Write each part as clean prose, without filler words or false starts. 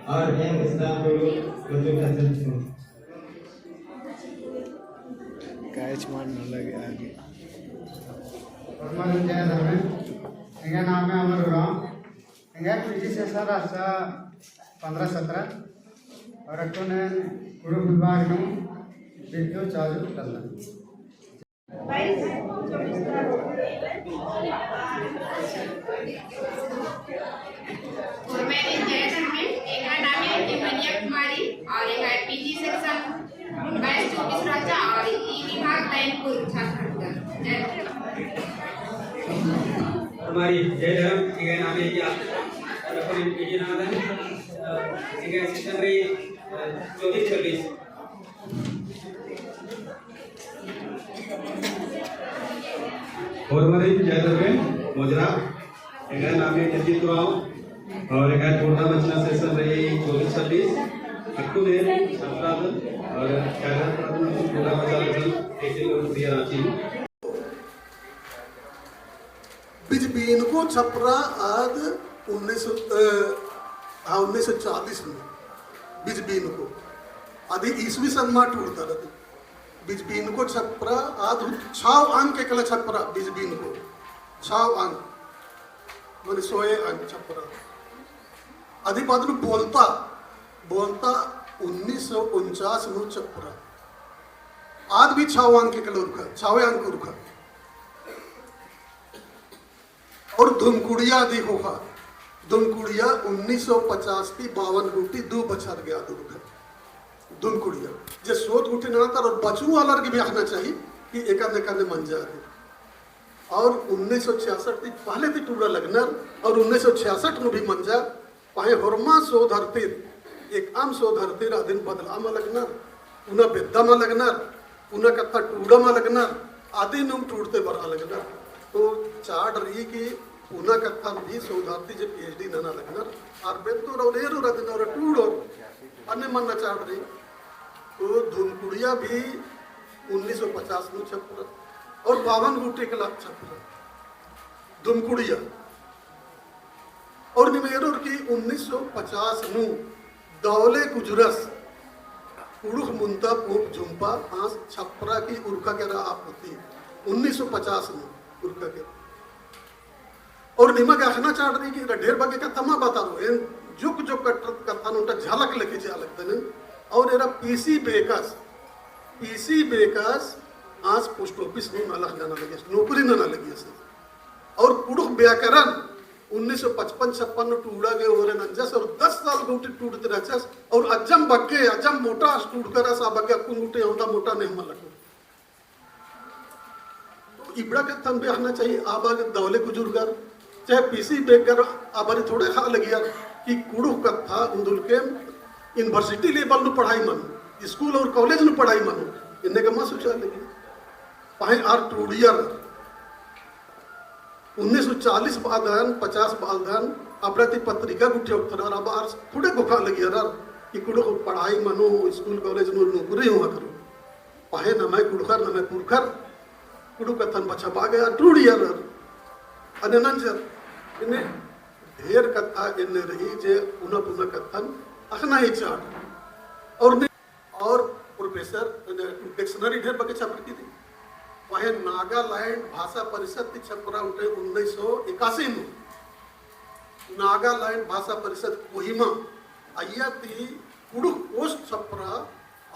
और कैच मारने लगे आगे। नाम है अमर राम पीजी सेशन रास्ता 15-17 और अटोने गुरु विभाग में वीडियो चालू करना कुमारी और एक है पीजी सेक्शन 22-24 राजा और ई विभाग बैनपुर झारखंड। हमारी जय धर्म ठीक है नाम है ये और अपने पीजी नाम है ठीक है सेशन रे 24-26 और हमारे जय धर्म मोजरा एक नाम है जगजीत राव और एक छोटा बचना सेशन रही 24-26 अक्टूबर 17 और 11 छोटा बच्चा एक दिया रांची बिजबीन को छपरा आज 1940 में बिजबीन को आदि ईस्वी सन में टूटता रहा बिजबीन को छपरा आज 6 अंक के कला छपरा बिजबीन को 6 अंक मैंने 100 अंक छपरा आदि बाद में बोलता 1949 में छपरा आज भी 6 अंक के कला रुखा 6 अंक रुखा धुमकुड़िया दी होगा धुमकुड़िया 1950 की 52 गुटी 2 बछर गया दूर धुमकुड़िया जे सोच गुटी ना तर और बचू वाला के भी आना चाहिए कि एकाने काने मन जा रहे और 1966 की पहले थी टूरा लगनर और 1966 में भी मंजा पाए होरमा सो धरती एक आम सो धरती दिन बदला में लगनर उन्हें बेद्दा में लगनर उन्हें कत्ता टूड़ा में लगनर आदि नुम टूटते बरा लगनर तो चाड़ रही कि उन्हें कत्ता भी सो धरती जो PhD नना लगनर और बेद तो रोलेरो रदिन और टूड़ो अन्य मन न चाड़ रही तो धुमकुड़िया भी 1950 में छपरा और 52 गुटी के लाख छपरा धुमकुड़िया और निमेरोर की 1950 नु दौले गुजरस उड़ुख मुंता पोप झुंपा आस छपरा की उर्खा के रहा आपत्ति 1950 में उर्खा के और निमा के आखना चाट रही कि ढेर बाकी का तमा बता दो इन जुक जुक कथा उनका झलक लेके जा लगते हैं और एरा पीसी बेकस आज पोस्ट ऑफिस में अलग जाना लगे नौकरी ना लगी और पुरुष व्याकरण 1955-56 में टूड़ा गए हो रहे नंजस और 10 साल गुटी टूटते रहचस और अजम बग्गे अजम मोटा टूट कर सा बग्गे कुन गुटे होता मोटा नहीं मल लगे तो इबड़ा के तन भी आना चाहिए आबाग दौले बुजुर्गर चाहे पीसी बेकर आबारी थोड़े खा लगी यार कि कुड़ुख कथा उंदुल के यूनिवर्सिटी लेवल में पढ़ाई मानो स्कूल और कॉलेज में पढ़ाई मानो इन्हें का मां सोचा लगी पाए आर टूडियर 1940 बालधन 50 बालधन अपराधी पत्रिका गुटी उठा अब आर थोड़े गुफा लगी यार कि कुड़ो पढ़ाई मानो स्कूल कॉलेज में नौकरी हुआ करो पाए न मैं कुड़खर न मैं पुरखर कुड़ू कथन बचा पा गया टूडियर अने नंजर इन्हें ढेर कथा इन्हें रही जे पुनः पुनः कथन अखना ही चाट और प्रोफेसर डिक्शनरी ढेर बके छाप की थी वह नागालैंड भाषा परिषद की छपरा उठे 1981 में नागालैंड भाषा परिषद कोहिमा आया थी कुड़ुक पोस्ट छपरा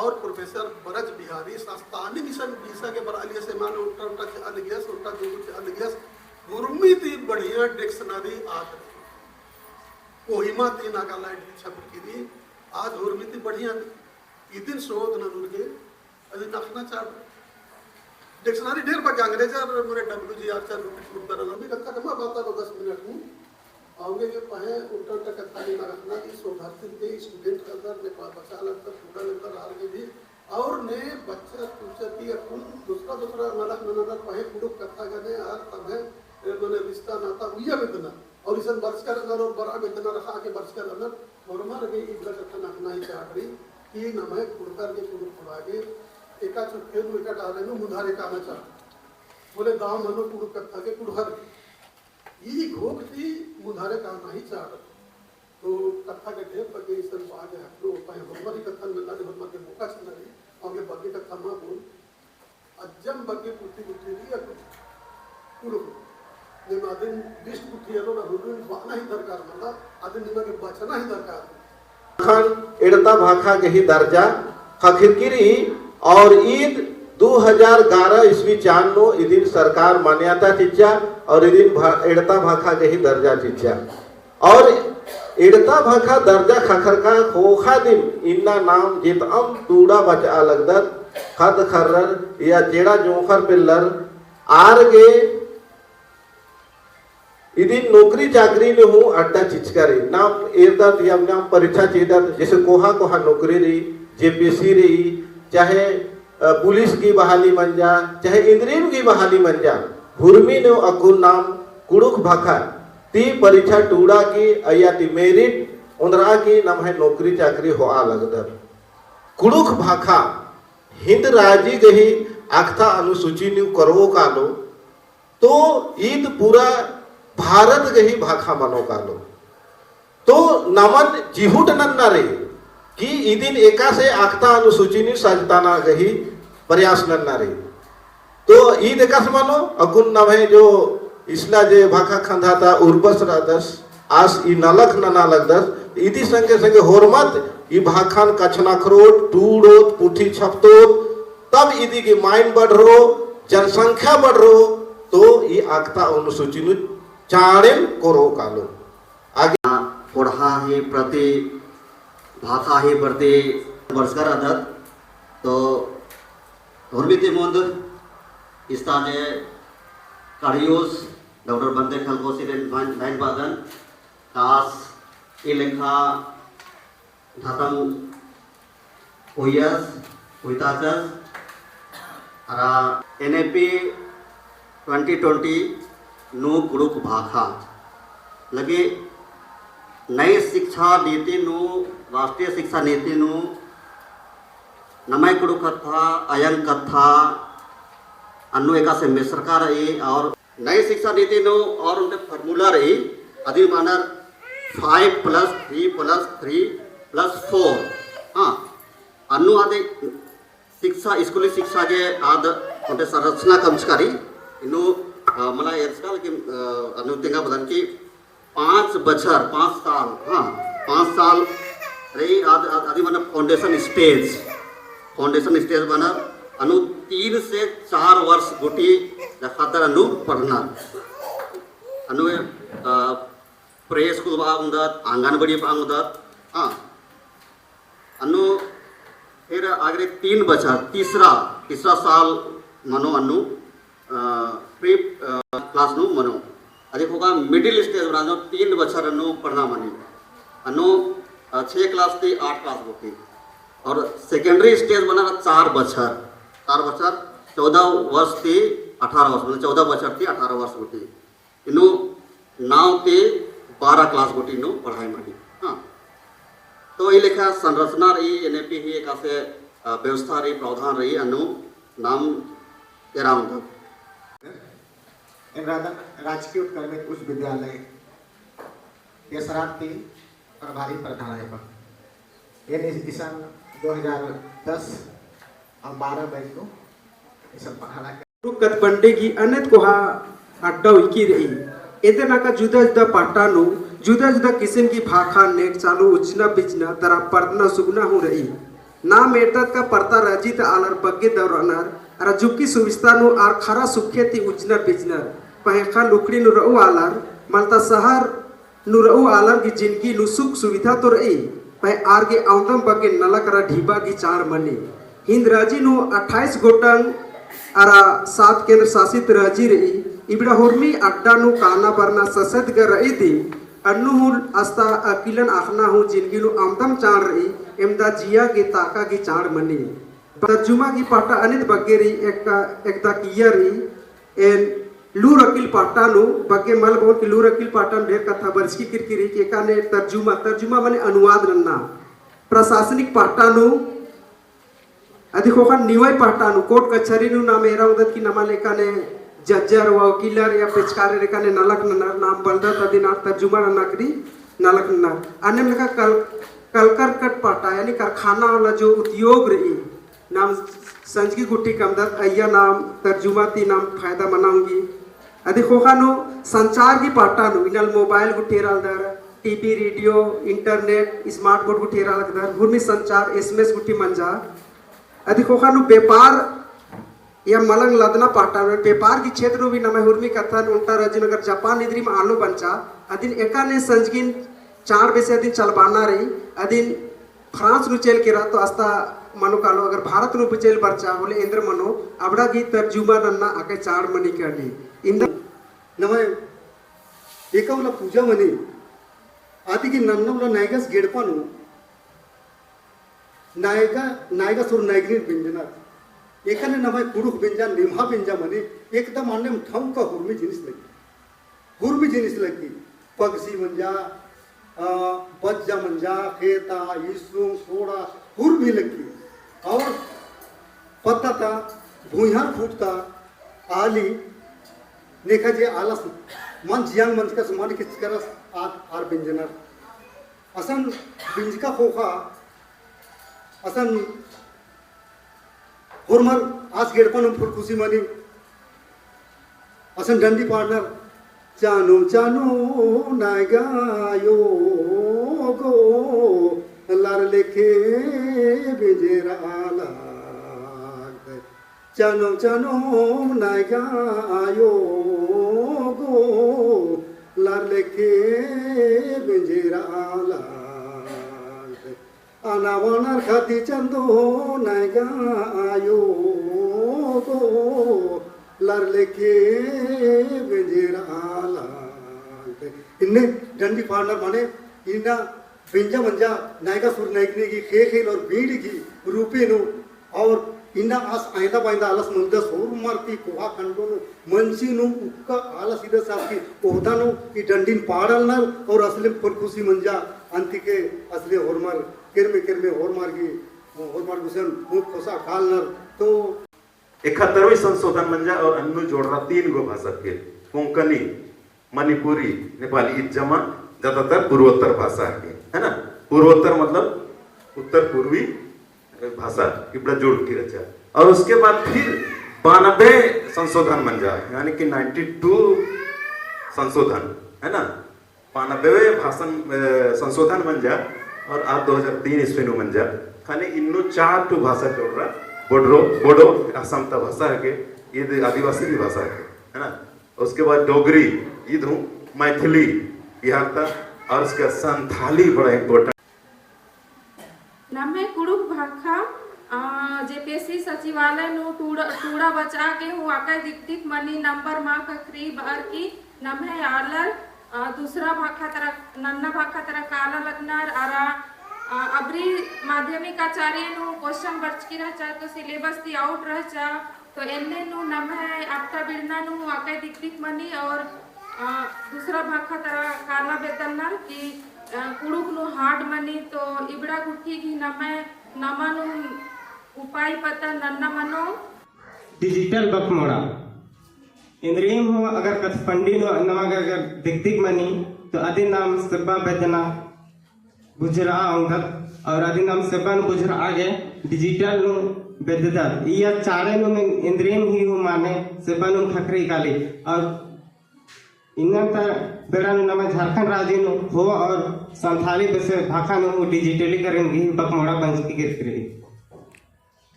और प्रोफेसर बरज बिहारी स्थानीय मिशन वीसा के बरालिया से मान उल्टा उल्टा चल गया उल्टा जो चल गया गुरमी थी बढ़िया डिक्शनरी आज कोहिमा थी नागालैंड की छप की थी आज गुरमी थी बढ़िया इदिन शोध न दुर्गे अभी नखना चाह डिक्शनरी ढेर बाकी अंग्रेज और मेरे WGR चार रुपये लंबी कथा कमा बात 10 मिनट में आगे के पहे उल्टा उल्टा कथा नहीं रखना कि शोधार्थी के स्टूडेंट के अंदर ने बच्चा लगता पूरा लगता आर के भी और ने बच्चा पूछा कि अपन दूसरा नलक ननर पहे कुड़ुक कथा गने आर तब है मैंने रिश्ता नाता हुआ बेतना और इसन वर्ष का अंदर और बड़ा बेतना रखा के वर्ष का अंदर और मार गई इधर कथा नखना ही चाह रही कि नमय कुड़कर के कुड़ुक पड़ागे एका चुटके नु एका डाले नु मुधारे का आना चाह बोले दाव मनो कुड़ुक कथा के कुड़हर ई घोकती मुधारे का नहीं चाह तो कथा के ढेर पके इसन बागे हटलो पाए हमारी कथा में लाने हमारे मौका चला रही आगे बाकी कथा मा बोल अजम बाकी पुटी पुटी लिया कुड़ुक निमादिन दिष्ट पुटी यालो ना रुदुन बाना ही दरकार मतलब आदिन निमा के बचना ही दरकार खान एड़ता भाखा के ही दर्जा खखिरकिरी और ईद 2011 ईस्वी चांदो इदिन सरकार मान्यता चिच्चा और इदिन एड़ता भाखा के ही दर्जा चिच्चा और एड़ता भाखा दर्जा खखर का खोखा दिन इन्ना नाम जितम टूड़ा बचा लगदर खद खर्रर या जेड़ा जोखर पिल्लर आर के इदिन नौकरी चाकरी ने हूँ अड्डा चिचकारी नाम एरदत या नाम परीक्षा चेदत जैसे कोहा कोहा नौकरी रही JPC रही चाहे पुलिस की बहाली बन जा चाहे इंद्रियों की बहाली बन जा हुरमी ने अकुल नाम कुड़ुक भाखा ती परीक्षा टूड़ा की अया ती मेरिट उंदरा की नाम है नौकरी चाकरी हो आ लगदर कुड़ुक भाखा हिंद राजी गही आख्ता अनुसूची न्यू करो कालो तो ईद पूरा भारत गही भाखा मनो कालो तो नमन जिहुट नन्ना रे कि इदिन एका से आख्ता अनुसूची नी सजताना गही प्रयास नन्ना रे तो ईद एका से मानो अकुन नम है जो इसला जे भाखा खंधा था उर्बस रादस आस ई नलख नना लगदस इति संगे संगे होरमत ई भाखान कछना खरोट टूड़ोत पुठी छपतोत तब इदी के माइन बढ़ रो जनसंख्या बढ़ रो तो ये आख्ता अनुसूची नु चाड़ेम कोरो कालो आगे पढ़ा ही प्रति भाषा ही प्रति वर्षकर आदत तो धर्मिति मंद इस्ताने कारियोस डॉक्टर बंदे खलकोसिरेन लाइन बादन कास इलेखा धातम उयस उइताचस अरा एनएपी 2020 नु ग्रुप भाखा लगे नई शिक्षा नीति नु राष्ट्रीय शिक्षा नीति नु नमय कुड़ु कथा अयन कथा अनु एका से मिश्रकार रही और नई शिक्षा नीति नु और उनके फार्मूला रही अधि मानर 5+3+3+4 हाँ अनु आदि शिक्षा स्कूली शिक्षा के आद उनके संरचना कमस्कारी इनु मला याचकाल की अनु तिंगा बदन की 5 बछर 5 साल हाँ 5 साल रही आदि मानर फाउंडेशन स्टेज बना अनु 3 से 4 वर्ष गुटी खातर अनु पढ़ना अनु प्रे स्कूल बांगदत आंगनबाड़ी बांगदत हाँ अनु फिर आगे 3 बछर तीसरा साल मनो अनु प्री क्लास नु मनो अधिक होगा मिडिल स्टेज बना 3 बछर अनु पढ़ना मनी अनु 6 क्लास थी 8 क्लास होती और सेकेंडरी स्टेज बना 4 बछर 14 वर्ष थी 18 वर्ष मतलब 14 बछर थी 18 वर्ष होती इनु नाव के 12 क्लास गोटी नो पढ़ाई मानी हाँ तो ये लेखा संरचना रही एनएपी ही एक ऐसे व्यवस्था रही प्रावधान रही अनु नाम एराम राजकीय उत्कर्मित उच्च विद्यालय केसराती प्रभारी प्रधानाध्यापक ये सन 2010 और 12 बैच को सब पढ़ा कतबंडे की अनेक कोहा अड्डा उकी रही इधर नाका जुदा जुदा पाटानो जुदा जुदा किस्म की भाखा नेक चालू उचना बिचना तरा पर्दना सुगना हो रही ना मेटत का परता रजित आलर बग्गे दौरानर रजुकी सुविस्ता नु आर खरा सुखे ती उचना बिचना पहेखा लुकड़ी नु रउ आलर मलता शहर नु रउ आलर की जिंदगी नु सुख सुविधा तो रही पहे आर के औदम बग्गे नलक रा ढीबा की चार मने हिंद राजी नु 28 गोटंग अरा 7 केंद्र शासित राजी रही इबड़ा होर्मी अड्डा नु काना बरना ससद कर रही थी अन्नुहुल अस्ता अकिलन आखना हूँ जिनकी नु आमदम चाड़ रही एमदा जिया के ताका की चाड़ मनी तर्जुमा की पाटा अनित बगेरी एकदा किया रही एन लूर अकिल पाटा नु बगे मल बोल की लूर अकिल पाटा ढेर कथा बरसकी किरकिरी के काने तर्जुमा माने अनुवाद रन्ना प्रशासनिक पाटा नु अधिक होकर निवाई पाटा नु कोर्ट कचहरी नु नाम एरा उदत की नमा लेका ने जज्जर वकीलर या पेचकारे रेखा ने नलक नर नाम बंदा तदिनार तर्जुमा नकरी नलक नर अन्य लेखा कलकर कट पाटा यानी कारखाना वाला जो उद्योग रही नाम संजकी गुट्टी कमदत अय्या नाम तर्जुमा ती नाम फायदा मनाऊंगी अधिक होखानो संचार की पाटा नु इनल मोबाइल गुटेराल दर TV radio internet smart board गुटेराल दर भूमि संचार एसएमएस गुट्टी मंजा अधिक होखानो व्यापार या मलंग लदना पाटा व्यापार की क्षेत्र भी नमे हुर्मी कथन उल्टा रजनगर जापान इधरी में आलो बंचा अदिन एका ने संजगिन 4 बजे अदिन चलबाना रही अदिन फ्रांस नु चल के तो आस्ता मनो कालो अगर भारत नु चल बरचा बोले इंद्र मनो अबड़ा की तर्जुमा नन्ना आके 4 मनी काडी इंद्र नमे एकावला पूजा मनी आदि की नन्नवला नायगस गेडपानु नायगा सुर नायगनी बिंजना एखाने नमाय कुडुख बिंजा निम्हा बिंजा मने एकदम आने ठम का हुर्मी जिनिस लगी पगसी मंजा बज्जा मंजा खेता ईसुम सोड़ा हुर्मी लगी और पत्ता था भूइहार फूटता आली नेखा जे आलस मन जियांग मंच का समान किस करस आर बिंजना असन बिंजका खोखा असन होरमर आज गेडपन फुल खुशी मनी असन डंडी पार्टनर चानो चानो नायगायो गो लार लेखे बेजेरा चानो चानो नायगायो गो लेके बिंजेरा आनावानार खाती चंदो नायगा आयो गो लर लेके बिंजेरा इन्ने डंडी पार्टनर माने इन्ना बिंजा मंजा नायका सुर नायकने की खेल और भीड़ की रूपे नो और इन्ना आस आयदा बायदा आलस मुंदा सोर मारती कोहा खंडो नो मंसी नो उक्का आलस इधर साकी ओहदा नो की डंडीन पाड़ल नर और असले पर खुशी मंजा अंति के असले होरमार केरमे होरमार की होरमार गुसन मुख खोसा खाल नर तो 71वें संशोधन मंजा और अन्नु जोड़रा 3 गो भाषा के कोंकणी मणिपुरी नेपाली इज्जमा ज्यादातर पूर्वोत्तर भाषा है ना। पूर्वोत्तर मतलब उत्तर पूर्वी भाषा इबड़ा जोड़ के रचा और उसके बाद फिर 92 संशोधन बन जाए यानी कि 92 संशोधन है ना। 92 भाषण संशोधन बन जा और आज 2003 ईस्वी नु बन जा खाली इन्नु 4 टू भाषा जोड़ रहा बोडो असम का भाषा है के ये आदिवासी की भाषा है ना। उसके बाद डोगरी ईद हूँ मैथिली यहाँ तक और उसका संथाली बड़ा इम्पोर्टेंट नम्हे कुड़ुक भाखा जेपीएससी सचिवालय नु टूड़ा बचा के हूँ आका दिक्तिक मनी नंबर माँ कखरी बार की नम्हे आलर दूसरा भाखा तरह नन्ना भाखा तरह काला लगनार आरा अबरी माध्यमिक आचार्य नु क्वेश्चन बच की रह चाहे तो सिलेबस ती आउट रह चा तो एन्ने नु नम्हे आपका बिरना नु आका दिक्तिक मनी और दूसरा भाखा तरह काला बेतनर की कुड़ुक नु हार्ड मनी तो इबड़ा गुठी की नमे नमनु उपाय पता नन्ना मनो डिजिटल बकमोड़ा इंद्रियम हो अगर कथपंडी नो नमग अगर दिक्तिक मनी तो आदि नाम सबा बेदना गुजरा अंगत और आदि नाम सबन गुजरा आगे डिजिटल नु बेददा या चारे नु इंद्रियम ही हो माने सबन नु खखरी काली और इन्ना बेड़ा नु नम झारखंड राज्य नु हो और संथाली बसे भाषा नु डिजिटली करेंगे बकमोड़ा बंस की करे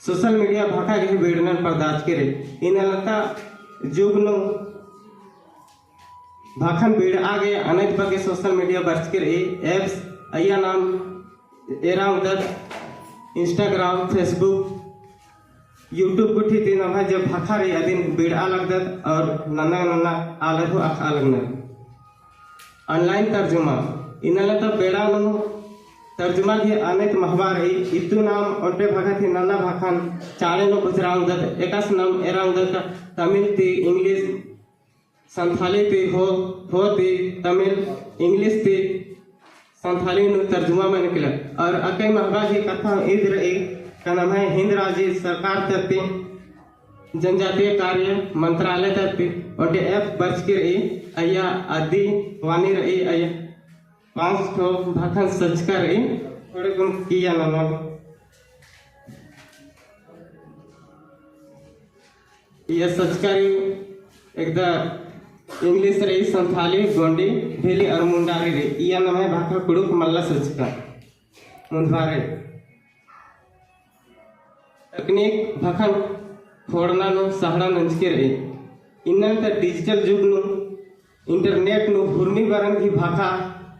सोशल मीडिया भाषा के बेड़नन पर्दाज करे इन अलता जुग नु भाखन बेड़ आगे अनेक बगे सोशल मीडिया बर्च करे एप्स अया नाम एरा उधर इंस्टाग्राम फेसबुक यूट्यूब को ठीक दिन भाई जब भाखा रे अदिन बेड़ अलग दत और नन्ना नन्ना अलग हो अलग न ऑनलाइन तर्जुमा इनला तो बेड़ा नु तर्जुमा के अनेक महवा रही इतु नाम ओटे भाखा थी नन्ना भाखान चाले नु गुजरांग दत एकास नाम एरांग दत तमिल ती इंग्लिश संथाली ती हो ती तमिल इंग्लिश ती संथाली नु तर्जुमा में निकला और अकई महवा की कथा इधर एक का नाम है हिंद राज्य सरकार तरती जनजातीय कार्य मंत्रालय तरती और एफ बच के रही अया आदि वानी रही अया 5 ठो भाखन सच कर रही थोड़े गुण किया ना ये सच करी एकदम इंग्लिश रही संथाली गोंडी भेली और मुंडारी रही या नाम है भाखा कुड़ुक मल्ला सच का मुंडवारे तकनीक भाखन फोड़ना नु सहाड़ा नंज के रही इन्ना त डिजिटल युग नु इंटरनेट नु भूमि वरन की भाखा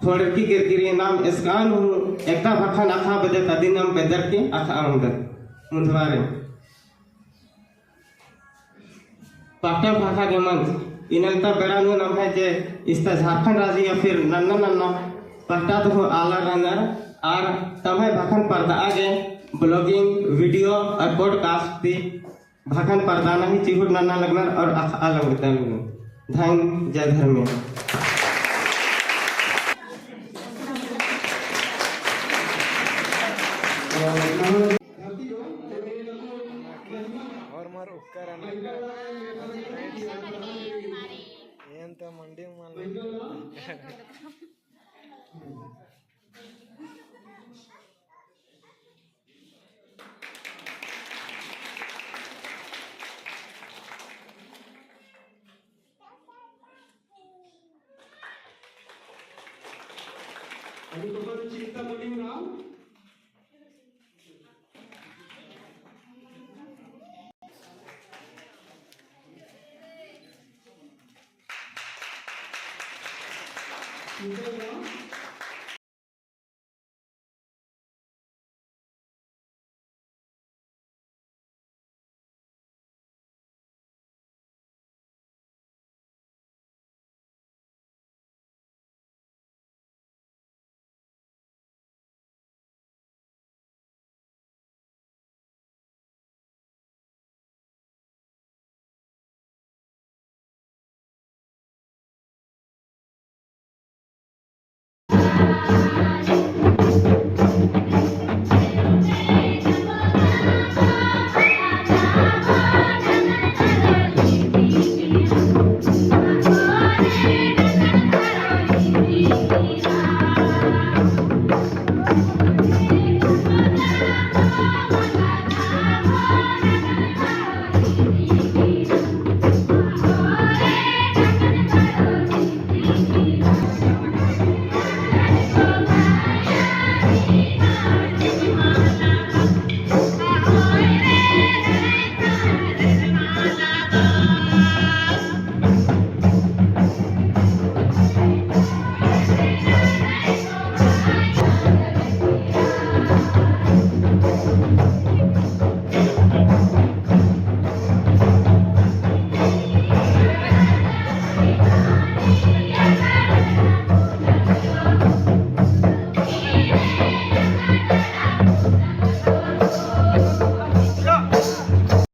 फोड़ की गिरगिरी नाम स्कान हूँ एकता भाखन आखा बजे तदी नाम बेदर की आखा आमदन मुंडवारे पाटा भाखा के मंच इनलता बेड़ा नु नाम है जे इसता झारखंड राज्य या फिर नन्ना नन्ना पाटा तो आला रनर और तमहे भाखन पर्दा आगे ब्लॉगिंग वीडियो और पॉडकास्ट थी भाखन पर्दाना ही चिहुट नन्ना लगनर और अलग होता धन जय धर्म और मार उपकरण ಎಂತ ಮಂಡಿ अभी तो चिंता बोली ना इंटरग्राम